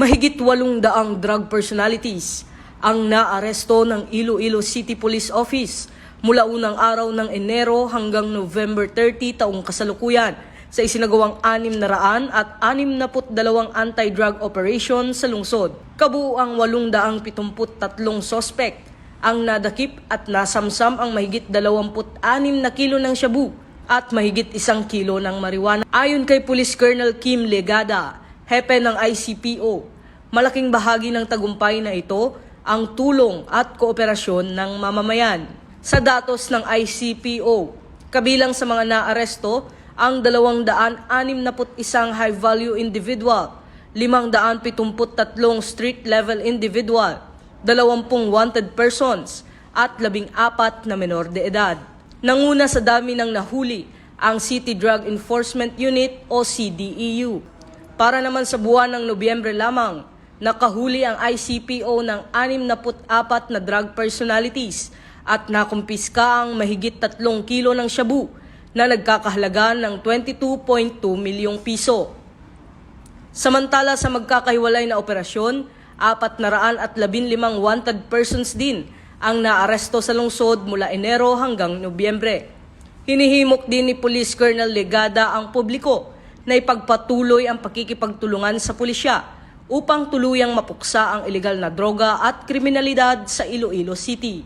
Mahigit 800 drug personalities ang naaresto ng Iloilo City Police Office mula unang araw ng Enero hanggang November 30 taong kasalukuyan sa isinagawang 662 anti-drug operation sa lungsod. Kabuuang 873 sospek ang nadakip at nasamsam ang mahigit 26 na kilo ng shabu at mahigit 1 kilo ng marijuana. Ayon kay Police Colonel Kim Legada, hepe ng ICPO, malaking bahagi ng tagumpay na ito ang tulong at kooperasyon ng mamamayan. Sa datos ng ICPO, kabilang sa mga naaresto ang 261 high-value individual, 573 street-level individual, 20 wanted persons at 14 na menor de edad. Nanguna sa dami ng nahuli ang City Drug Enforcement Unit o CDEU. Para naman sa buwan ng Nobyembre lamang, nakahuli ang ICPO ng 64 na drug personalities at nakumpiska ang mahigit 3 kilo ng shabu na nagkakahalaga ng 22.2 milyong piso. Samantala sa magkakahiwalay na operasyon, 415 wanted persons din ang naaresto sa lungsod mula Enero hanggang Nobyembre. Hinihimok din ni Police Colonel Legada ang publiko na ipagpatuloy ang pakikipagtulungan sa pulisya upang tuluyang mapuksa ang ilegal na droga at kriminalidad sa Iloilo City.